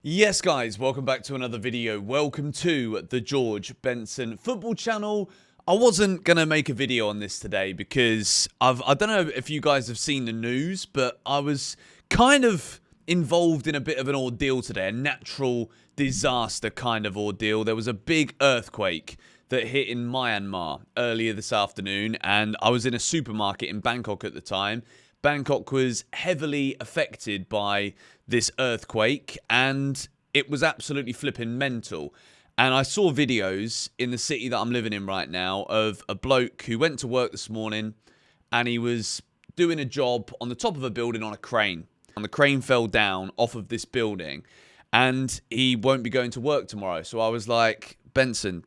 Yes guys, welcome back to another video. Welcome to the George Benson football channel. I wasn't going to make a video on this today because I don't know if you guys have seen the news, but I was kind of involved in a bit of an ordeal today, a natural disaster kind of ordeal. There was a big earthquake that hit in Myanmar earlier this afternoon, and I was in a supermarket in Bangkok at the time. Bangkok was heavily affected by this earthquake, and it was absolutely flipping mental. And I saw videos in the city that I'm living in right now of a bloke who went to work this morning, and he was doing a job on the top of a building on a crane. And the crane fell down off of this building, and he won't be going to work tomorrow. So I was like, Benson,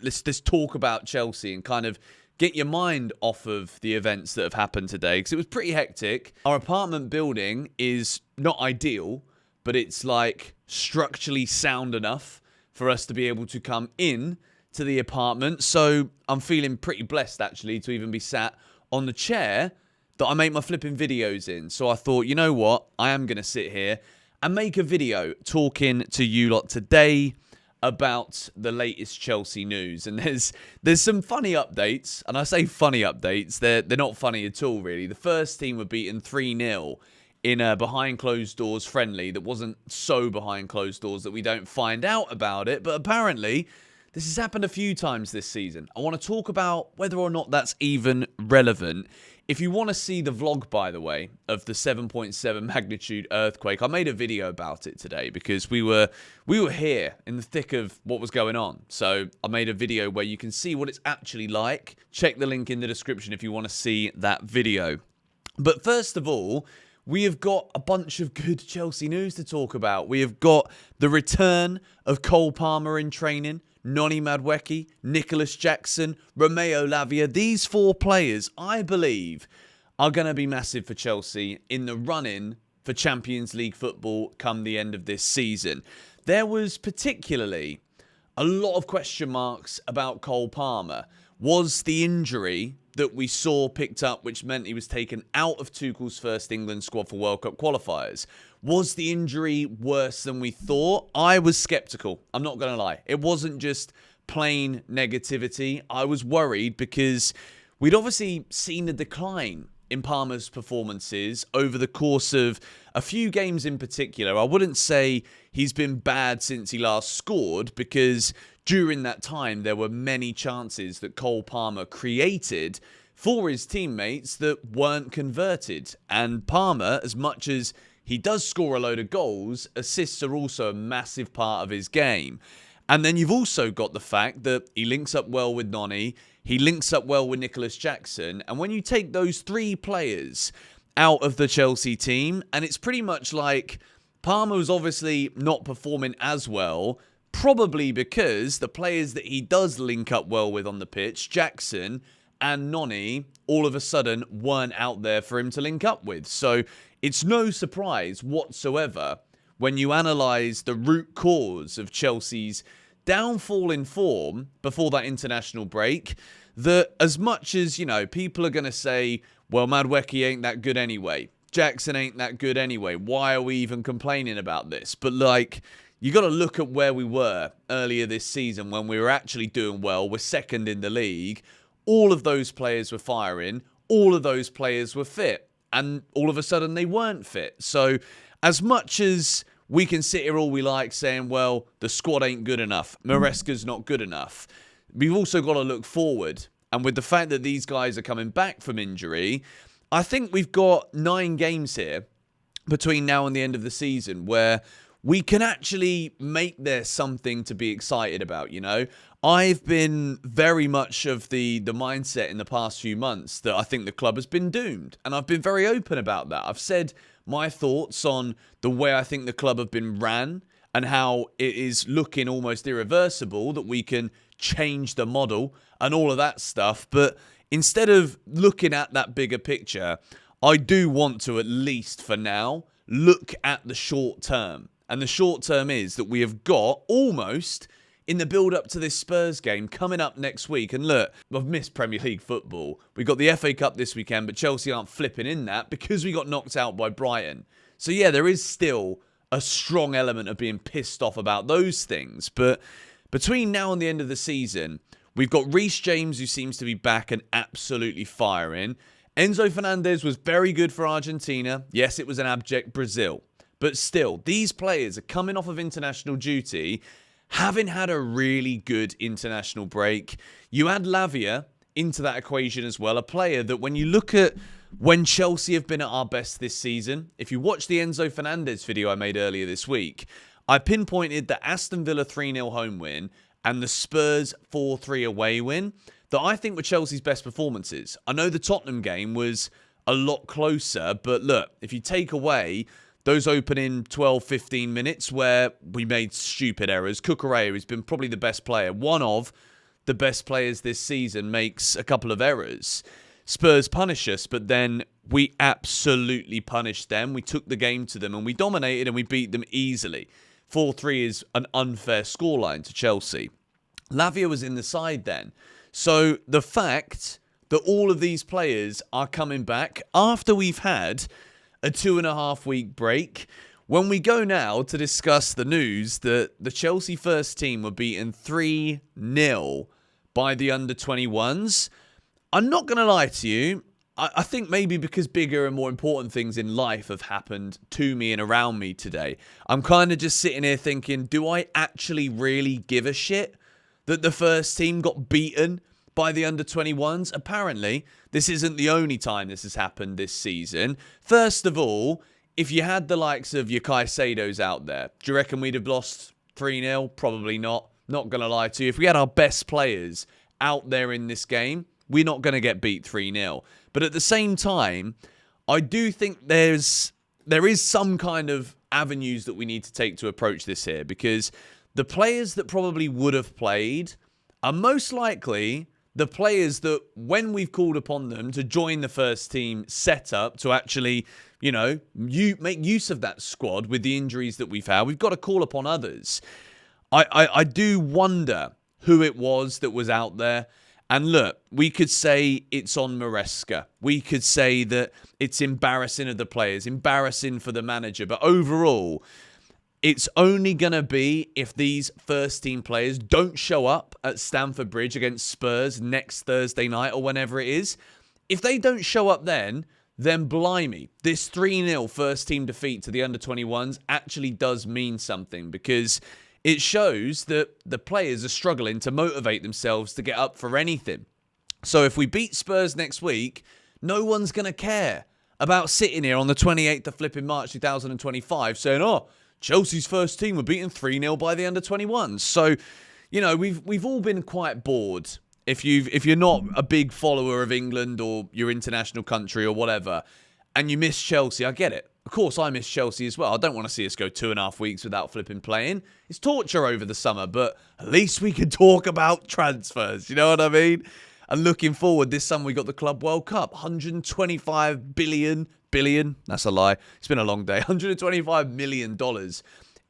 let's talk about Chelsea and kind of get your mind off of the events that have happened today, because it was pretty hectic. Our apartment building is not ideal, but it's like structurally sound enough for us to be able to come in to the apartment. So I'm feeling pretty blessed actually to even be sat on the chair that I make my flipping videos in. So I thought, you know what, I am going to sit here and make a video talking to you lot today about the latest Chelsea news. And there's some funny updates, and I say funny updates, they're not funny at all really. The first team were beaten 3-0 in a behind closed doors friendly that wasn't so behind closed doors that we don't find out about it, but apparently this has happened a few times this season. I want to talk about whether or not that's even relevant. If you want to see the vlog, by the way, of the 7.7 magnitude earthquake, I made a video about it today because we were here in the thick of what was going on. So I made a video where you can see what it's actually like. Check the link in the description if you want to see that video. But first of all, we have got a bunch of good Chelsea news to talk about. We have got the return of Cole Palmer in training, Noni Madueke, Nicolas Jackson, Romeo Lavia. These four players, I believe, are going to be massive for Chelsea in the run-in for Champions League football come the end of this season. There was particularly a lot of question marks about Cole Palmer. Was the injury that we saw picked up, which meant he was taken out of Tuchel's first England squad for World Cup qualifiers, was the injury worse than we thought? I was sceptical. I'm not going to lie. It wasn't just plain negativity. I was worried because we'd obviously seen a decline in Palmer's performances over the course of a few games in particular. I wouldn't say he's been bad since he last scored, because during that time there were many chances that Cole Palmer created for his teammates that weren't converted. And Palmer, as much as he does score a load of goals, assists are also a massive part of his game. And then you've also got the fact that he links up well with Noni, he links up well with Nicolas Jackson, and when you take those three players out of the Chelsea team, and it's pretty much like Palmer was obviously not performing as well, probably because the players that he does link up well with on the pitch, Jackson and Noni, all of a sudden weren't out there for him to link up with. So it's no surprise whatsoever when you analyse the root cause of Chelsea's downfall in form before that international break, that as much as, you know, people are going to say, well, Madueke ain't that good anyway, Jackson ain't that good anyway, why are we even complaining about this? But like, you got to look at where we were earlier this season when we were actually doing well. We're second in the league. All of those players were firing. All of those players were fit. And all of a sudden they weren't fit. So as much as we can sit here all we like saying, well, the squad ain't good enough, Maresca's not good enough, we've also got to look forward. And with the fact that these guys are coming back from injury, I think we've got 9 games here between now and the end of the season where we can actually make there something to be excited about, you know. I've been very much of the mindset in the past few months that I think the club has been doomed. And I've been very open about that. I've said my thoughts on the way I think the club have been ran and how it is looking almost irreversible, that we can change the model and all of that stuff. But instead of looking at that bigger picture, I do want to, at least for now, look at the short term. And the short term is that we have got almost, in the build-up to this Spurs game coming up next week. And look, I've missed Premier League football. We've got the FA Cup this weekend, but Chelsea aren't flipping in that because we got knocked out by Brighton. So yeah, there is still a strong element of being pissed off about those things. But between now and the end of the season, we've got Reece James, who seems to be back and absolutely firing. Enzo Fernandez was very good for Argentina. Yes, it was an abject Brazil. But still, these players are coming off of international duty, having had a really good international break. You add Lavia into that equation as well, a player that when you look at when Chelsea have been at our best this season, if you watch the Enzo Fernandez video I made earlier this week, I pinpointed the Aston Villa 3-0 home win and the Spurs 4-3 away win that I think were Chelsea's best performances. I know the Tottenham game was a lot closer, but look, if you take away those opening 12, 15 minutes where we made stupid errors, Cucurella, who's been probably the best player, one of the best players this season, makes a couple of errors. Spurs punish us, but then we absolutely punished them. We took the game to them and we dominated and we beat them easily. 4-3 is an unfair scoreline to Chelsea. Lavia was in the side then. So the fact that all of these players are coming back after we've had a 2.5-week break, when we go now to discuss the news that the Chelsea first team were beaten 3-0 by the under-21s, I'm not going to lie to you. I think maybe because bigger and more important things in life have happened to me and around me today, I'm kind of just sitting here thinking, do I actually really give a shit that the first team got beaten by the under-21s? Apparently, this isn't the only time this has happened this season. First of all, if you had the likes of your Caicedos out there, do you reckon we'd have lost 3-0? Probably not. Not going to lie to you. If we had our best players out there in this game, we're not going to get beat 3-0. But at the same time, I do think there is some kind of avenues that we need to take to approach this here, because the players that probably would have played are most likely the players that, when we've called upon them to join the first team setup to actually, make use of that squad with the injuries that we've had, we've got to call upon others. I do wonder who it was that was out there. And look, we could say it's on Maresca. We could say that it's embarrassing of the players, embarrassing for the manager. But overall, it's only going to be if these first team players don't show up at Stamford Bridge against Spurs next Thursday night or whenever it is. If they don't show up then blimey, this 3-0 first team defeat to the under-21s actually does mean something, because it shows that the players are struggling to motivate themselves to get up for anything. So if we beat Spurs next week, no one's going to care about sitting here on the 28th of flipping March 2025 saying, oh, Chelsea's first team were beaten 3-0 by the under-21s. So, we've all been quite bored. If you're not a big follower of England or your international country or whatever, and you miss Chelsea, I get it. Of course, I miss Chelsea as well. I don't want to see us go 2.5 weeks without flipping playing. It's torture over the summer, but at least we can talk about transfers. You know what I mean? And looking forward, this summer we got the Club World Cup. $125 billion. That's a lie. It's been a long day. $125 million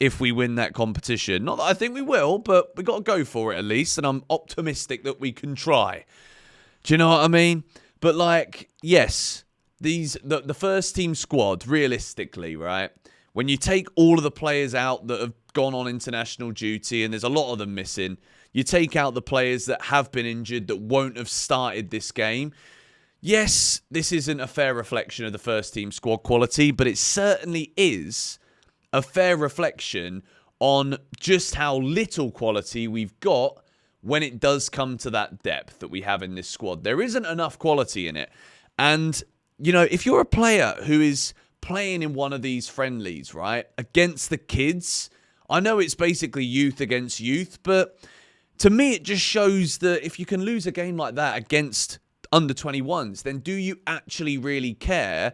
if we win that competition. Not that I think we will, but we got to go for it at least. And I'm optimistic that we can try. Do you know what I mean? But yes, the first team squad, realistically, right? When you take all of the players out that have gone on international duty, and there's a lot of them missing, you take out the players that have been injured that won't have started this game. Yes, this isn't a fair reflection of the first team squad quality, but it certainly is a fair reflection on just how little quality we've got when it does come to that depth that we have in this squad. There isn't enough quality in it. And if you're a player who is playing in one of these friendlies, right, against the kids, I know it's basically youth against youth, but to me it just shows that if you can lose a game like that against under-21s, then do you actually really care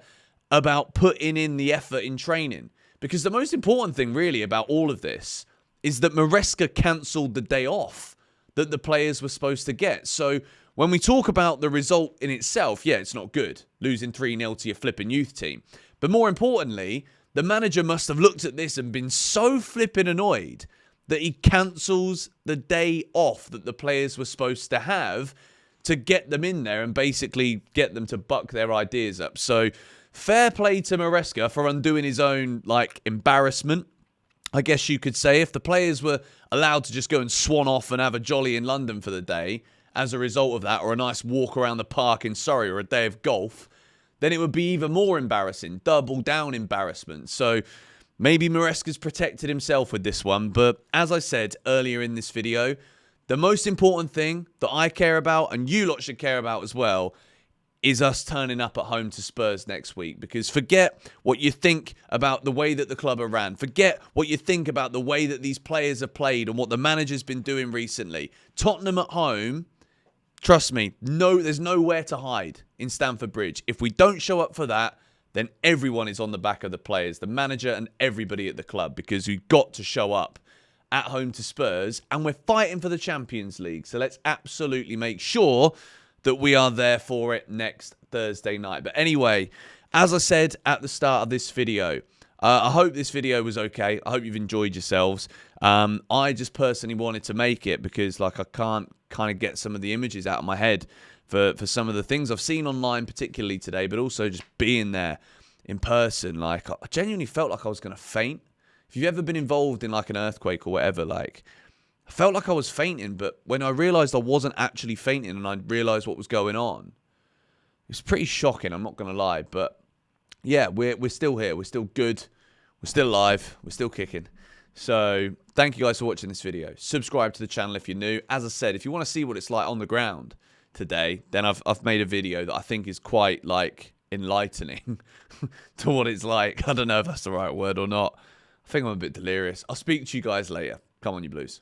about putting in the effort in training? Because the most important thing really about all of this is that Maresca cancelled the day off that the players were supposed to get. So when we talk about the result in itself, yeah, it's not good, losing 3-0 to your flipping youth team. But more importantly, the manager must have looked at this and been so flipping annoyed that he cancels the day off that the players were supposed to have to get them in there and basically get them to buck their ideas up. So fair play to Maresca for undoing his own embarrassment I guess you could say, if the players were allowed to just go and swan off and have a jolly in London for the day as a result of that, or a nice walk around the park in Surrey, or a day of golf, then it would be even more embarrassing, double down embarrassment. So maybe Maresca's protected himself with this one, but as I said earlier in this video, the most important thing that I care about, and you lot should care about as well, is us turning up at home to Spurs next week. Because forget what you think about the way that the club are ran. Forget what you think about the way that these players have played and what the manager's been doing recently. Tottenham at home, trust me, there's nowhere to hide in Stamford Bridge. If we don't show up for that, then everyone is on the back of the players, the manager and everybody at the club, because we've got to show up at home to Spurs, and we're fighting for the Champions League. So let's absolutely make sure that we are there for it next Thursday night. But anyway, as I said at the start of this video, I hope this video was okay. I hope you've enjoyed yourselves. I just personally wanted to make it because I can't kind of get some of the images out of my head for some of the things I've seen online, particularly today, but also just being there in person. I genuinely felt like I was going to faint. If you've ever been involved in an earthquake or whatever, I felt like I was fainting, but when I realised I wasn't actually fainting and I realised what was going on, it was pretty shocking, I'm not going to lie. But yeah, we're still here. We're still good. We're still alive. We're still kicking. So thank you guys for watching this video. Subscribe to the channel if you're new. As I said, if you want to see what it's like on the ground today, then I've made a video that I think is quite enlightening to what it's like. I don't know if that's the right word or not. I think I'm a bit delirious. I'll speak to you guys later. Come on, you Blues.